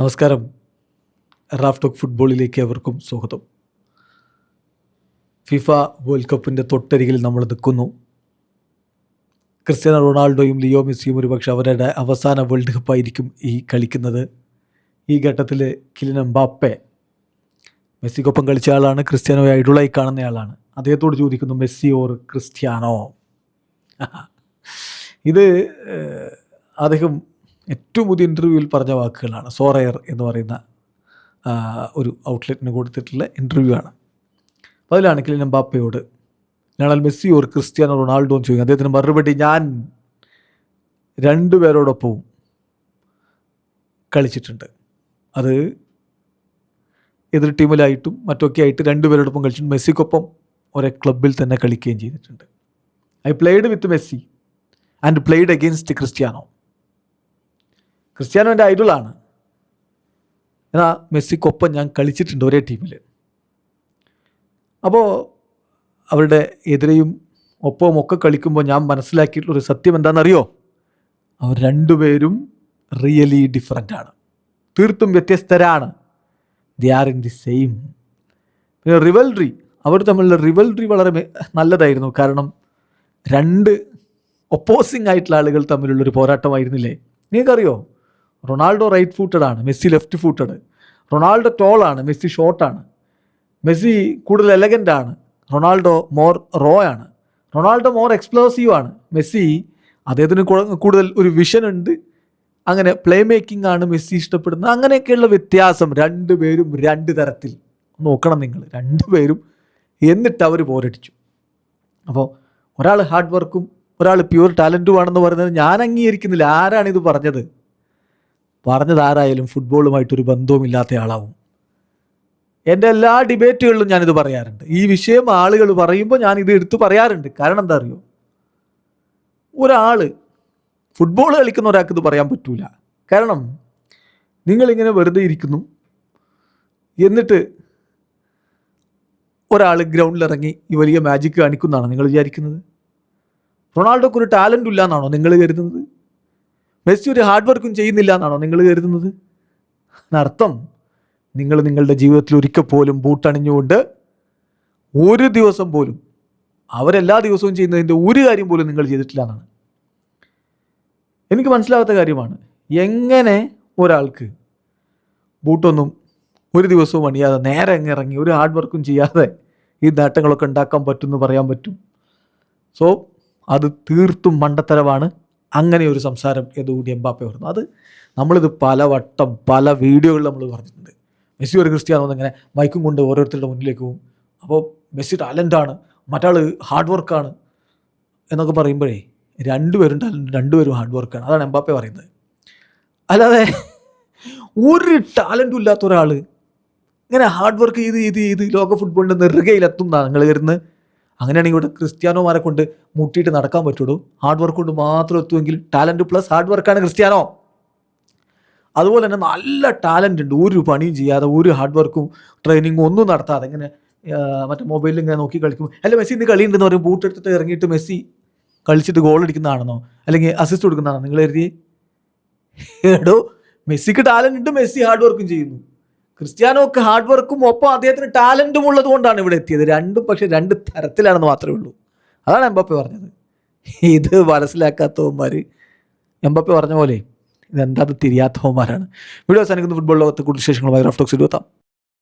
നമസ്കാരം. Raf talk ഫുട്ബോളിലേക്ക് അവർക്കും സ്വാഗതം. ഫിഫ വേൾഡ് കപ്പിൻ്റെ തൊട്ടരികിൽ നമ്മൾ നിൽക്കുന്നു. ക്രിസ്ത്യാനോ റൊണാൾഡോയും ലിയോ മെസ്സിയും ഒരുപക്ഷെ അവരുടെ അവസാന വേൾഡ് കപ്പായിരിക്കും ഈ കളിക്കുന്നത്. ഈ ഘട്ടത്തിൽ കിലിയൻ എംബാപ്പെ മെസ്സിക്കൊപ്പം കളിച്ച ആളാണ്, ക്രിസ്ത്യാനോയെ ഐഡോളായി കാണുന്നയാളാണ്. അദ്ദേഹത്തോട് ചോദിക്കുന്നു, മെസ്സി ഓർ ക്രിസ്ത്യാനോ? ഇത് അദ്ദേഹം ഏറ്റവും പുതിയ ഇൻ്റർവ്യൂവിൽ പറഞ്ഞ വാക്കുകളാണ്. സോറയർ എന്ന് പറയുന്ന ഒരു ഔട്ട്ലെറ്റിന് കൊടുത്തിട്ടുള്ള ഇൻ്റർവ്യൂ ആണ്. അപ്പോൾ അതിലാണ് കിലിയൻ എംബാപ്പയോട് Lionel Messi or Cristiano Ronaldo എന്ന് ചോദിക്കും. അദ്ദേഹത്തിന് മറുപടി, ഞാൻ രണ്ടുപേരോടൊപ്പവും കളിച്ചിട്ടുണ്ട്. അത് എതിർ ടീമിലായിട്ടും മറ്റൊക്കെ ആയിട്ട് രണ്ടുപേരോടൊപ്പം കളിച്ചിട്ടുണ്ട്. മെസ്സിക്കൊപ്പം ഒരേ ക്ലബിൽ തന്നെ കളിക്കുകയും ചെയ്തിട്ടുണ്ട്. I played with Messi and played against Cristiano. Cristiano എൻ്റെ ഐഡോളാണ്, എന്നാൽ മെസ്സിക്കൊപ്പം ഞാൻ കളിച്ചിട്ടുണ്ട് ഒരേ ടീമിൽ. അപ്പോൾ അവരുടെ എതിരെയും ഒപ്പവും ഒക്കെ കളിക്കുമ്പോൾ ഞാൻ മനസ്സിലാക്കിയിട്ടുള്ളൊരു സത്യം എന്താണെന്നറിയോ? അവർ രണ്ടുപേരും റിയലി ഡിഫറൻ്റ് ആണ്, തീർത്തും വ്യത്യസ്തരാണ്. They are in the same. പിന്നെ റിവൽറി, അവർ തമ്മിലുള്ള റിവൽറി വളരെ നല്ലതായിരുന്നു. കാരണം രണ്ട് ഒപ്പോസിങ് ആയിട്ടുള്ള ആളുകൾ തമ്മിലുള്ളൊരു പോരാട്ടമായിരുന്നില്ലേ? നിങ്ങൾക്കറിയോ, റൊണാൾഡോ റൈറ്റ് ഫൂട്ടഡ് ആണ്, മെസ്സി ലെഫ്റ്റ് ഫൂട്ടഡ്. റൊണാൾഡോ ടോളാണ്, മെസ്സി ഷോർട്ടാണ്. മെസ്സി കൂടുതൽ എലഗൻ്റ് ആണ്, റൊണാൾഡോ മോർ റോ ആണ്. റൊണാൾഡോ മോർ എക്സ്പ്ലോസീവ് ആണ്, മെസ്സി അദ്ദേഹത്തിന് കൂടുതൽ ഒരു വിഷൻ ഉണ്ട്. അങ്ങനെ പ്ലേ മേക്കിംഗ് ആണ് മെസ്സി ഇഷ്ടപ്പെടുന്നത്. അങ്ങനെയൊക്കെയുള്ള വ്യത്യാസം. രണ്ടുപേരും രണ്ട് തരത്തിൽ നോക്കണം നിങ്ങൾ, രണ്ടുപേരും. എന്നിട്ട് അവർ പോരടിച്ചു. അപ്പോൾ ഒരാൾ ഹാർഡ് വർക്കും ഒരാൾ പ്യൂർ ടാലൻറ്റുമാണെന്ന് പറയുന്നത് ഞാൻ അംഗീകരിക്കുന്നില്ല. ആരാണിത് പറഞ്ഞത്? ആരായാലും ഫുട്ബോളുമായിട്ടൊരു ബന്ധവുമില്ലാത്ത ആളാവും. എൻ്റെ എല്ലാ ഡിബേറ്റുകളിലും ഞാനിത് പറയാറുണ്ട്. ഈ വിഷയം ആളുകൾ പറയുമ്പോൾ ഞാനിത് എടുത്ത് പറയാറുണ്ട്. കാരണം എന്താ അറിയോ, ഒരാൾ ഫുട്ബോൾ കളിക്കുന്ന ഒരാൾക്ക് ഇത് പറയാൻ പറ്റൂല. കാരണം നിങ്ങളിങ്ങനെ വെറുതെ ഇരിക്കുന്നു, എന്നിട്ട് ഒരാൾ ഗ്രൗണ്ടിലിറങ്ങി ഈ വലിയ മാജിക് കാണിക്കുന്നതാണോ നിങ്ങൾ വിചാരിക്കുന്നത്? റൊണാൾഡോക്ക് ഒരു ടാലൻറ്റും ഇല്ല എന്നാണോ നിങ്ങൾ കരുതുന്നത്? മെസ്സി ഒരു ഹാർഡ് വർക്കും ചെയ്യുന്നില്ല എന്നാണോ നിങ്ങൾ കരുതുന്നത്? അതിനർത്ഥം നിങ്ങൾ നിങ്ങളുടെ ജീവിതത്തിൽ ഒരിക്കൽ പോലും ബൂട്ടണിഞ്ഞുകൊണ്ട് ഒരു ദിവസം പോലും, അവരെല്ലാ ദിവസവും ചെയ്യുന്നതിൻ്റെ ഒരു കാര്യം പോലും നിങ്ങൾ ചെയ്തിട്ടില്ല എന്നാണ്. എനിക്ക് മനസ്സിലാവാത്ത കാര്യമാണ്, എങ്ങനെ ഒരാൾക്ക് ബൂട്ടൊന്നും ഒരു ദിവസവും അണിയാതെ നേരെ ഇറങ്ങി ഒരു ഹാർഡ് വർക്കും ചെയ്യാതെ ഈ നേട്ടങ്ങളൊക്കെ ഉണ്ടാക്കാൻ പറ്റുമെന്ന് പറയാൻ പറ്റും? സോ അത് തീർത്തും മണ്ടത്തരമാണ്. അങ്ങനെ ഒരു സംസാരം ഏതുകൂടി എംബാപ്പെ പറഞ്ഞു. അത് നമ്മളിത് പലവട്ടം പല വീഡിയോകളിൽ നമ്മൾ പറഞ്ഞിട്ടുണ്ട്. മെസ്സി ഒരു ക്രിസ്ത്യാനോ എന്നിങ്ങനെ മൈക്കും കൊണ്ട് ഓരോരുത്തരുടെ മുന്നിലേക്ക് പോകും. അപ്പോൾ മെസ്സി ടാലൻ്റാണ്, മറ്റാൾ ഹാർഡ് വർക്കാണ് എന്നൊക്കെ പറയുമ്പോഴേ രണ്ടുപേരും ടാലൻറ്റ്, രണ്ടുപേരും ഹാർഡ് വർക്കാണ്. അതാണ് എംബാപ്പെ പറയുന്നത്. അല്ലാതെ ഒരു ടാലൻറ്റും ഇല്ലാത്ത ഒരാൾ ഇങ്ങനെ ഹാർഡ് വർക്ക് ചെയ്ത് ലോക ഫുട്ബോളിൻ്റെ നെറുകയിലെത്തും എന്നാണ് നിങ്ങൾ കരുതുന്നത്? അങ്ങനെയാണെങ്കിൽ ഇവിടെ ക്രിസ്ത്യാനോമാരെ കൊണ്ട് മുട്ടിയിട്ട് നടക്കാൻ പറ്റുള്ളൂ. ഹാർഡ് വർക്ക് കൊണ്ട് മാത്രം എത്തുമെങ്കിൽ ടാലൻറ്റ് പ്ലസ് ഹാർഡ് വർക്കാണ് ക്രിസ്ത്യാനോ. അതുപോലെ തന്നെ നല്ല ടാലൻ്റ് ഉണ്ട്, ഒരു പണിയും ചെയ്യാതെ ഒരു ഹാർഡ് വർക്കും ട്രെയിനിങ്ങും ഒന്നും നടത്താതെ ഇങ്ങനെ മറ്റേ മൊബൈലിൽ ഇങ്ങനെ നോക്കി കളിക്കും. അല്ല മെസ്സി ഇന്ന് കളിയുണ്ടെന്ന് പറയും, ബൂട്ട് എടുത്തിട്ട് ഇറങ്ങിയിട്ട് മെസ്സി കളിച്ചിട്ട് ഗോൾ അടിക്കുന്നതാണെന്നോ അല്ലെങ്കിൽ അസിസ്റ്റ് കൊടുക്കുന്നതാണോ നിങ്ങൾ കരുതി? എടോ, മെസ്സിക്ക് ടാലൻ്റ് ഉണ്ട്, മെസ്സി ഹാർഡ് വർക്കും ചെയ്യുന്നു. ക്രിസ്ത്യാനോക്ക് ഹാർഡ് വർക്കും ഒപ്പം അദ്ദേഹത്തിന് ടാലൻറ്റും ഉള്ളത് കൊണ്ടാണ് ഇവിടെ എത്തിയത്. രണ്ടും പക്ഷേ രണ്ട് തരത്തിലാണെന്ന് മാത്രമേ ഉള്ളൂ. അതാണ് എംബാപ്പെ പറഞ്ഞത്. ഇത് മനസ്സിലാക്കാത്തവന്മാർ എംബാപ്പെ പറഞ്ഞ പോലെ ഇതെന്താ തിരിയാത്തവന്മാരാണ്. വീഡിയോ അവസാനിക്കുന്ന ഫുട്ബോൾ ലോകത്തെ കൂടുതൽ വിശേഷങ്ങളുമായി റാഫ് ടോക്സ് എത്താം.